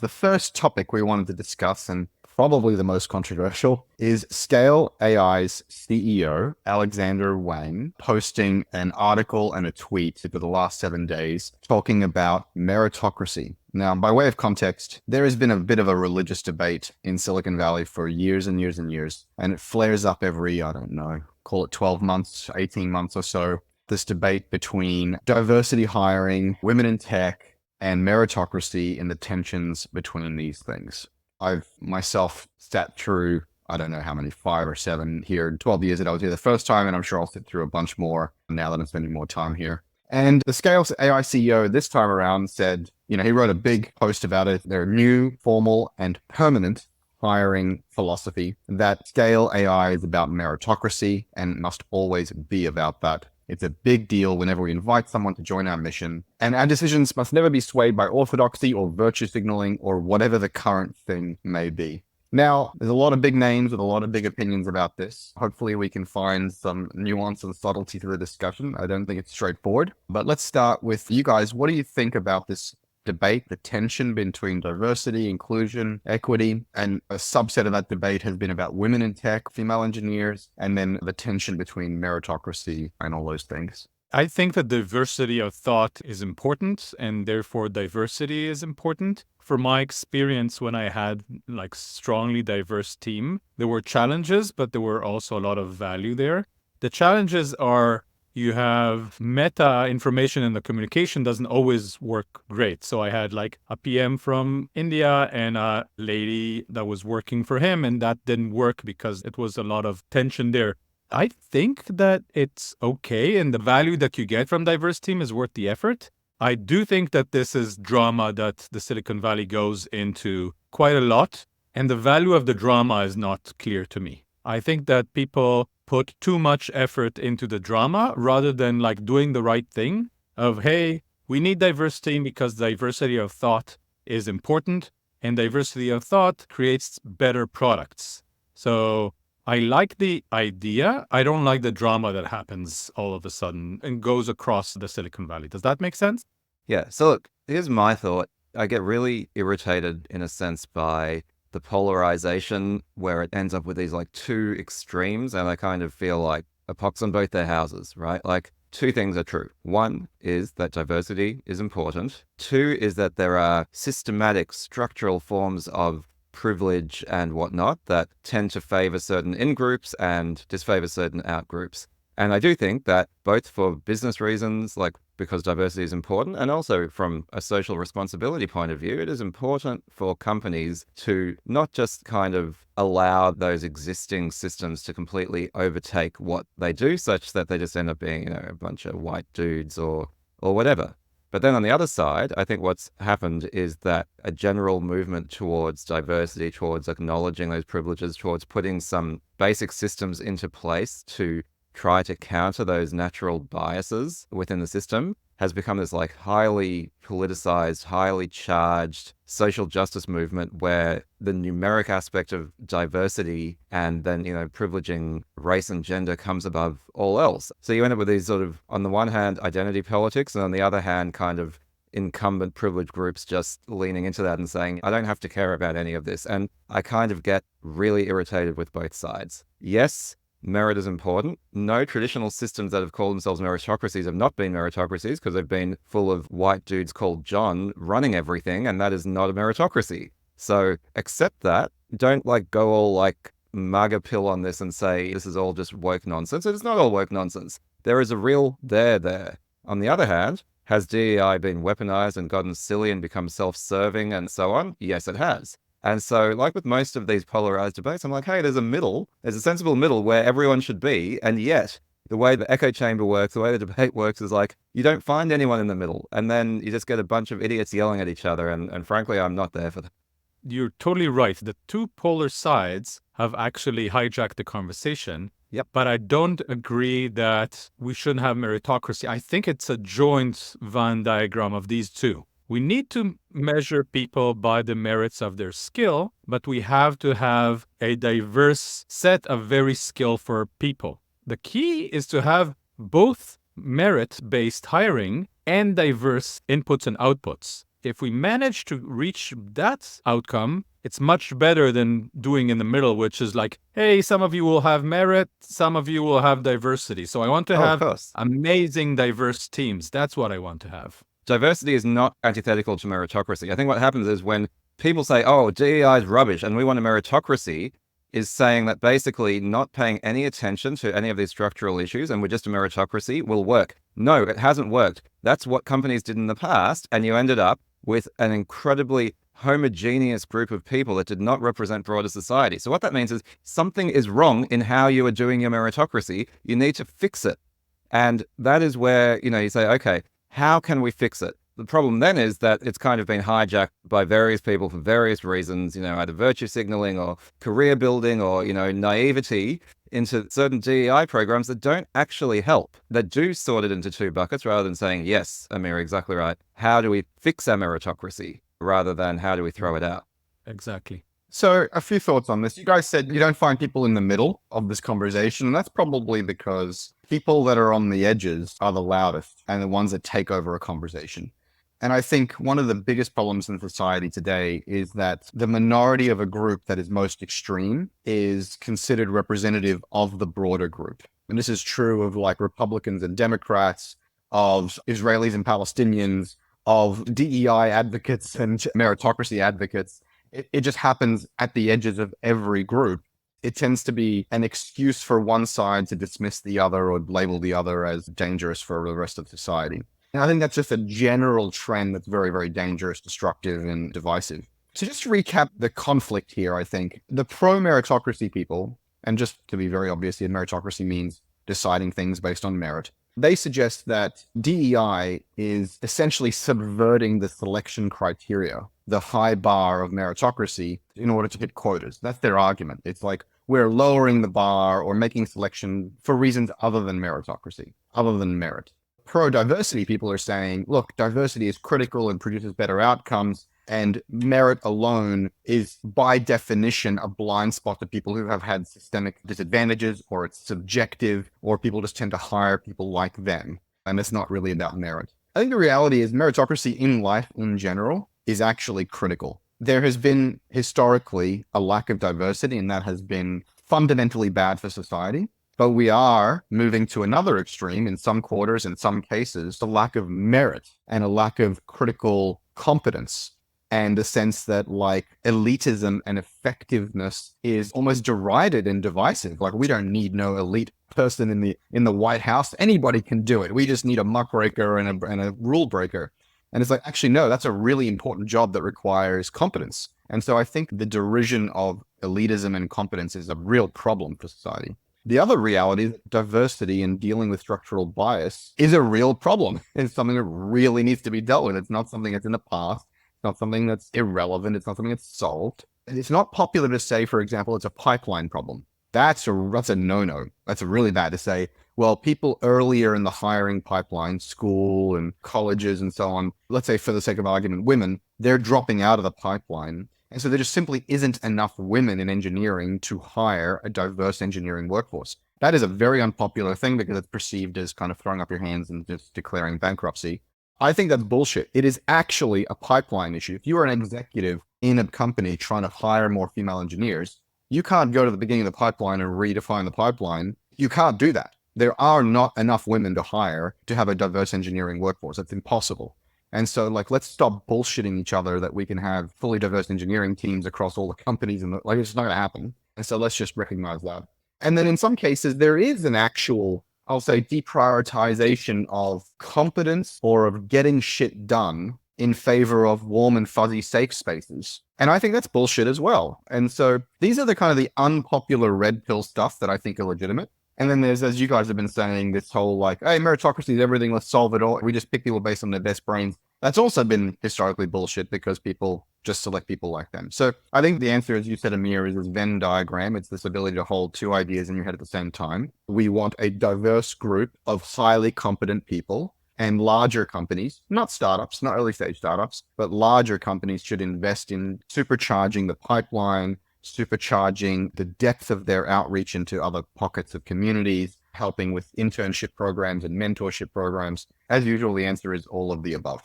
The first topic we wanted to discuss, and probably the most controversial, is Scale AI's CEO, Alexander Wang, posting an article and a tweet over the last 7 days talking about meritocracy. Now, by way of context, there has been a bit of a religious debate in Silicon Valley for years and years and years, and it flares up every, I don't know, call it 12 months, 18 months or so, this debate between diversity hiring, women in tech, and meritocracy and the tensions between these things. I've myself sat through, I don't know how many, 5 or 7 here in 12 years that I was here the first time, and I'm sure I'll sit through a bunch more now that I'm spending more time here. And the Scale AI CEO this time around said, he wrote a big post about it, their new, formal, and permanent hiring philosophy, that Scale AI is about meritocracy and must always be about that. It's a big deal whenever we invite someone to join our mission, and our decisions must never be swayed by orthodoxy or virtue signaling or whatever the current thing may be. Now, there's a lot of big names with a lot of big opinions about this. Hopefully we can find some nuance and subtlety to the discussion. I don't think it's straightforward, but let's start with you guys. What do you think about this debate, the tension between diversity, inclusion, equity, and a subset of that debate has been about women in tech, female engineers, and then the tension between meritocracy and all those things? I think that diversity of thought is important, and therefore diversity is important. From my experience, when I had strongly diverse team, there were challenges, but there were also a lot of value there. The challenges are you have meta information, and the communication doesn't always work great. So I had a PM from India and a lady that was working for him, and that didn't work because it was a lot of tension there. I think that it's okay, and the value that you get from diverse team is worth the effort. I do think that this is drama that the Silicon Valley goes into quite a lot, and the value of the drama is not clear to me. I think that people put too much effort into the drama rather than doing the right thing of, hey, we need diversity because diversity of thought is important, and diversity of thought creates better products. So I like the idea. I don't like the drama that happens all of a sudden and goes across the Silicon Valley. Does that make sense? Yeah. So look, here's my thought. I get really irritated in a sense by the polarization where it ends up with these two extremes, and I kind of feel like a pox on both their houses, right? Two things are true. One is that diversity is important. Two is that there are systematic structural forms of privilege and whatnot that tend to favor certain in-groups and disfavor certain out-groups. And I do think that both for business reasons, because diversity is important, and also from a social responsibility point of view, it is important for companies to not just kind of allow those existing systems to completely overtake what they do, such that they just end up being, a bunch of white dudes or whatever. But then on the other side, I think what's happened is that a general movement towards diversity, towards acknowledging those privileges, towards putting some basic systems into place to try to counter those natural biases within the system has become this highly politicized, highly charged social justice movement where the numeric aspect of diversity and then, privileging race and gender comes above all else. So you end up with these sort of, on the one hand, identity politics, and on the other hand, kind of incumbent privileged groups just leaning into that and saying, I don't have to care about any of this. And I kind of get really irritated with both sides. Yes, merit is important. No traditional systems that have called themselves meritocracies have not been meritocracies because they've been full of white dudes called John running everything, and that is not a meritocracy. So accept that. Don't go all MAGA pill on this and say this is all just woke nonsense. It's not all woke nonsense. There is a real there. On the other hand, has DEI been weaponized and gotten silly and become self-serving and so on? Yes, it has. And so, with most of these polarized debates, I'm hey, there's a sensible middle where everyone should be. And yet, the way the echo chamber works, the way the debate works is you don't find anyone in the middle. And then you just get a bunch of idiots yelling at each other. And frankly, I'm not there for that. You're totally right. The two polar sides have actually hijacked the conversation. Yep. But I don't agree that we shouldn't have meritocracy. I think it's a joint Venn diagram of these two. We need to measure people by the merits of their skill, but we have to have a diverse set of very skillful people. The key is to have both merit-based hiring and diverse inputs and outputs. If we manage to reach that outcome, it's much better than doing in the middle, which is like, hey, some of you will have merit, some of you will have diversity. So I want to Oh, of have course. amazing diverse teams. That's what I want to have. Diversity is not antithetical to meritocracy. I think what happens is when people say, oh, DEI is rubbish and we want a meritocracy, is saying that basically not paying any attention to any of these structural issues and we're just a meritocracy will work. No, it hasn't worked. That's what companies did in the past, and you ended up with an incredibly homogeneous group of people that did not represent broader society. So what that means is something is wrong in how you are doing your meritocracy. You need to fix it. And that is where, you say, okay, how can we fix it? The problem then is that it's kind of been hijacked by various people for various reasons, either virtue signaling or career building or, naivety into certain DEI programs that don't actually help, that do sort it into two buckets rather than saying, yes, Amir, exactly right. How do we fix our meritocracy rather than how do we throw it out? Exactly. So a few thoughts on this. You guys said you don't find people in the middle of this conversation, and that's probably because people that are on the edges are the loudest and the ones that take over a conversation. And I think one of the biggest problems in society today is that the minority of a group that is most extreme is considered representative of the broader group. And this is true of like Republicans and Democrats, of Israelis and Palestinians, of DEI advocates and meritocracy advocates. It just happens at the edges of every group. It tends to be an excuse for one side to dismiss the other or label the other as dangerous for the rest of society. And I think that's just a general trend that's very, very dangerous, destructive, and divisive. So just to recap the conflict here, I think the pro-meritocracy people, and just to be very obvious here, meritocracy means deciding things based on merit. They suggest that DEI is essentially subverting the selection criteria, the high bar of meritocracy, in order to hit quotas. That's their argument. It's like we're lowering the bar or making selection for reasons other than meritocracy, other than merit. Pro-diversity people are saying, look, diversity is critical and produces better outcomes, and merit alone is by definition a blind spot to people who have had systemic disadvantages, or it's subjective, or people just tend to hire people like them. And it's not really about merit. I think the reality is meritocracy in life in general is actually critical. There has been historically a lack of diversity, and that has been fundamentally bad for society. But we are moving to another extreme in some quarters, in some cases, the lack of merit and a lack of critical competence, and a sense that like elitism and effectiveness is almost derided and divisive. Like we don't need no elite person in the White House. Anybody can do it. We just need a muckraker and a rule breaker. And it's like, actually, no, that's a really important job that requires competence. And so I think the derision of elitism and competence is a real problem for society. The other reality is that diversity and dealing with structural bias is a real problem. It's something that really needs to be dealt with. It's not something that's in the past. It's not something that's irrelevant. It's not something that's solved. And it's not popular to say, for example, it's a pipeline problem. That's a no-no. That's really bad to say, well, people earlier in the hiring pipeline, school and colleges and so on, let's say for the sake of argument, women, they're dropping out of the pipeline. And so there just simply isn't enough women in engineering to hire a diverse engineering workforce. That is a very unpopular thing because it's perceived as kind of throwing up your hands and just declaring bankruptcy. I think that's bullshit. It is actually a pipeline issue. If you are an executive in a company trying to hire more female engineers, you can't go to the beginning of the pipeline and redefine the pipeline. You can't do that. There are not enough women to hire to have a diverse engineering workforce. It's impossible. And so, like, let's stop bullshitting each other that we can have fully diverse engineering teams across all the companies. And like, it's just not going to happen. And so let's just recognize that. And then in some cases, there is an actual, I'll say, deprioritization of competence or of getting shit done in favor of warm and fuzzy safe spaces. And I think that's bullshit as well. And so these are the kind of the unpopular red pill stuff that I think are legitimate. And then there's, as you guys have been saying, this whole like, hey, meritocracy is everything, let's solve it all. We just pick people based on their best brains. That's also been historically bullshit because people just select people like them. So I think the answer, as you said, Amir, is this Venn diagram. It's this ability to hold two ideas in your head at the same time. We want a diverse group of highly competent people, and larger companies, not startups, not early stage startups, but larger companies should invest in supercharging the pipeline, supercharging the depth of their outreach into other pockets of communities, helping with internship programs and mentorship programs. As usual, the answer is all of the above.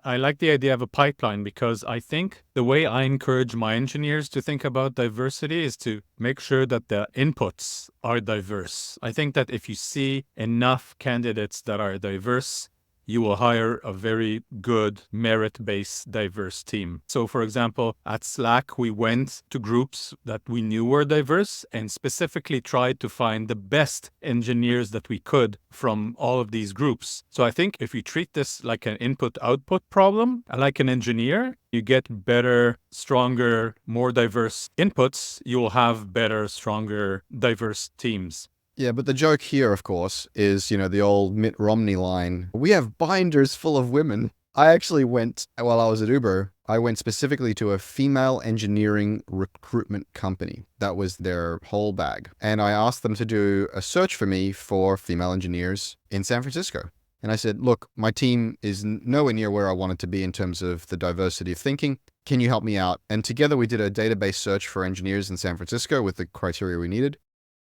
I like the idea of a pipeline because I think the way I encourage my engineers to think about diversity is to make sure that the inputs are diverse. I think that if you see enough candidates that are diverse, you will hire a very good merit-based diverse team. So for example, at Slack, we went to groups that we knew were diverse and specifically tried to find the best engineers that we could from all of these groups. So I think if you treat this like an input-output problem, like an engineer, you get better, stronger, more diverse inputs, you will have better, stronger, diverse teams. Yeah, but the joke here, of course, is, the old Mitt Romney line, we have binders full of women. I actually went, while I was at Uber, I went specifically to a female engineering recruitment company. That was their whole bag. And I asked them to do a search for me for female engineers in San Francisco. And I said, look, my team is nowhere near where I want it to be in terms of the diversity of thinking. Can you help me out? And together we did a database search for engineers in San Francisco with the criteria we needed.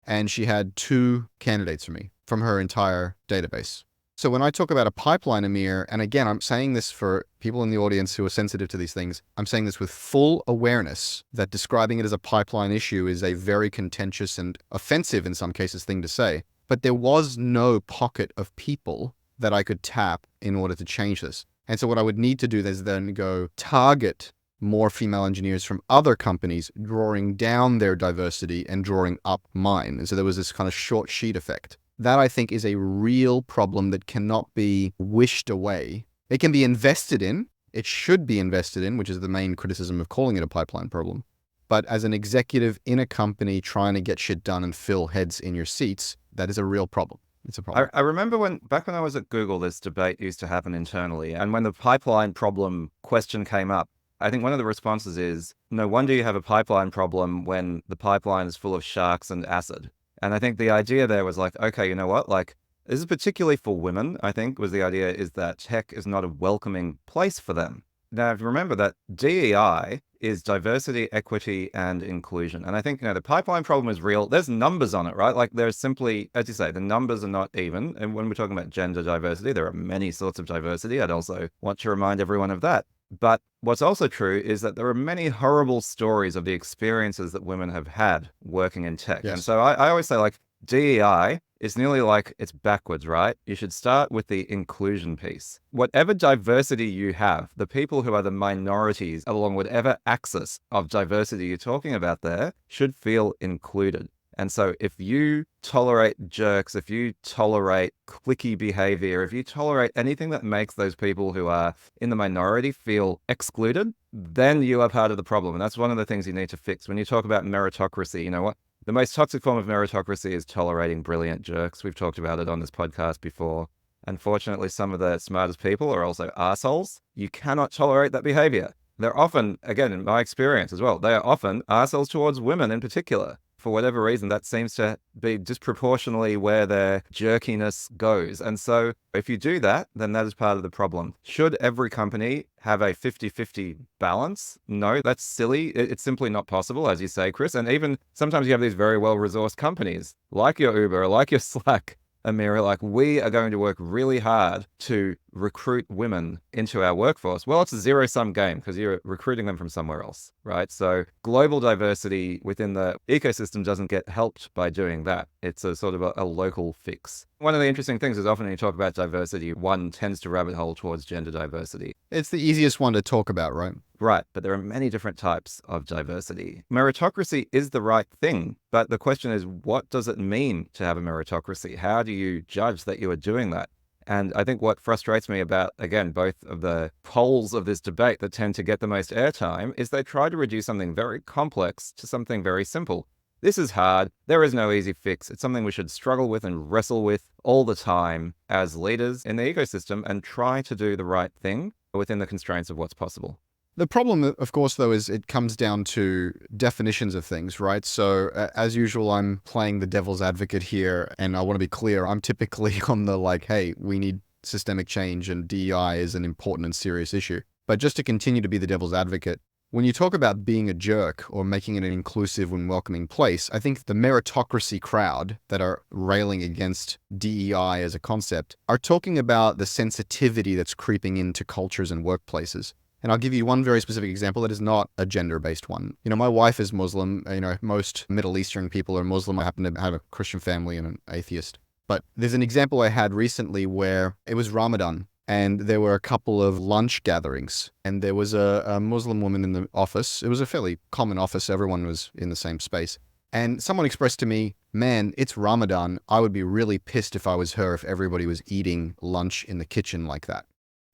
And she had 2 candidates for me from her entire database. So when I talk about a pipeline, Amir, and again, I'm saying this for people in the audience who are sensitive to these things, I'm saying this with full awareness that describing it as a pipeline issue is a very contentious and offensive, in some cases, thing to say. But there was no pocket of people that I could tap in order to change this. And so what I would need to do is then go target more female engineers from other companies, drawing down their diversity and drawing up mine. And so there was this kind of short sheet effect. That, I think, is a real problem that cannot be wished away. It can be invested in. It should be invested in, which is the main criticism of calling it a pipeline problem. But as an executive in a company trying to get shit done and fill heads in your seats, that is a real problem. It's a problem. I remember back when I was at Google, this debate used to happen internally. And when the pipeline problem question came up, I think one of the responses is, no wonder you have a pipeline problem when the pipeline is full of sharks and acid. And I think the idea there was like, okay, you know what? Like, this is particularly for women, I think, was the idea is that tech is not a welcoming place for them. Now, remember that DEI is diversity, equity, and inclusion. And I think, the pipeline problem is real. There's numbers on it, right? Like there's simply, as you say, the numbers are not even. And when we're talking about gender diversity, there are many sorts of diversity. I'd also want to remind everyone of that. But what's also true is that there are many horrible stories of the experiences that women have had working in tech. Yes. And so I always say, like, DEI is nearly like it's backwards, right? You should start with the inclusion piece. Whatever diversity you have, the people who are the minorities along whatever axis of diversity you're talking about there should feel included. And so if you tolerate jerks, if you tolerate cliquey behavior, if you tolerate anything that makes those people who are in the minority feel excluded, then you are part of the problem. And that's one of the things you need to fix. When you talk about meritocracy, you know what? The most toxic form of meritocracy is tolerating brilliant jerks. We've talked about it on this podcast before. Unfortunately, some of the smartest people are also assholes. You cannot tolerate that behavior. They're often, again, in my experience as well, they are often assholes towards women in particular. For whatever reason, that seems to be disproportionately where their jerkiness goes. And so if you do that, then that is part of the problem. Should every company have a 50-50 balance? No, that's silly. It's simply not possible, as you say, Chris. And even sometimes you have these very well-resourced companies, like your Uber, or like your Slack, Amir, like we are going to work really hard to recruit women into our workforce. Well, it's a zero-sum game because you're recruiting them from somewhere else, right? So global diversity within the ecosystem doesn't get helped by doing that. It's a sort of a local fix. One of the interesting things is often when you talk about diversity, one tends to rabbit hole towards gender diversity. It's the easiest one to talk about, right? Right, but there are many different types of diversity. Meritocracy is the right thing, but the question is, what does it mean to have a meritocracy? How do you judge that you are doing that? And I think what frustrates me about, again, both of the poles of this debate that tend to get the most airtime is they try to reduce something very complex to something very simple. This is hard. There is no easy fix. It's something we should struggle with and wrestle with all the time as leaders in the ecosystem and try to do the right thing within the constraints of what's possible. The problem, of course, though, is it comes down to definitions of things, right? So as usual, I'm playing the devil's advocate here, and I want to be clear. I'm typically on the like, hey, we need systemic change and DEI is an important and serious issue. But just to continue to be the devil's advocate, When you talk about being a jerk or making it an inclusive and welcoming place, I think the meritocracy crowd that are railing against DEI as a concept are talking about the sensitivity that's creeping into cultures and workplaces. And I'll give you one very specific example that is not a gender-based one. My wife is Muslim. Most Middle Eastern people are Muslim. I happen to have a Christian family and an atheist. But there's an example I had recently where it was Ramadan. And there were a couple of lunch gatherings, and there was a Muslim woman in the office. It was a fairly common office. Everyone was in the same space. And someone expressed to me, man, it's Ramadan. I would be really pissed if I was her, if everybody was eating lunch in the kitchen like that.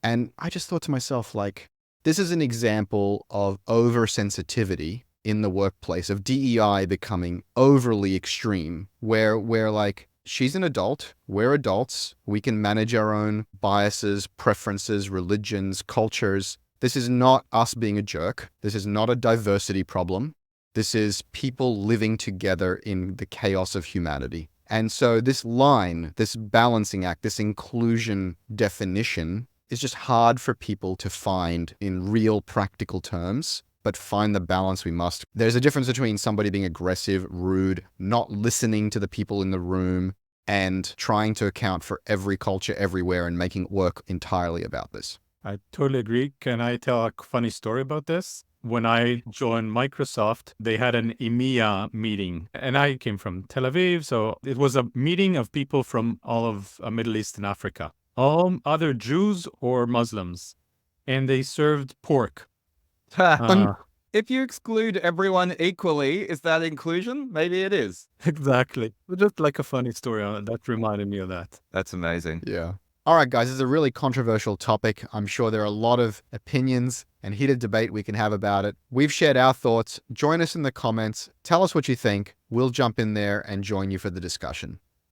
And I just thought to myself, like, this is an example of oversensitivity in the workplace, of DEI becoming overly extreme, where like, she's an adult, we're adults, we can manage our own biases, preferences, religions, cultures. This is not us being a jerk. This is not a diversity problem. This is people living together in the chaos of humanity. And so this line, this balancing act, this inclusion definition is just hard for people to find in real practical terms. But find the balance we must. There's a difference between somebody being aggressive, rude, not listening to the people in the room, and trying to account for every culture everywhere and making it work entirely about this. I totally agree. Can I tell a funny story about this? When I joined Microsoft, they had an EMEA meeting, and I came from Tel Aviv. So it was a meeting of people from all of Middle East and Africa, all other Jews or Muslims, and they served pork. If you exclude everyone equally, is that inclusion? Maybe it is. Exactly. Just like a funny story that reminded me of that. That's amazing. Yeah. All right, guys, this is a really controversial topic. I'm sure there are a lot of opinions and heated debate we can have about it. We've shared our thoughts. Join us in the comments. Tell us what you think. We'll jump in there and join you for the discussion.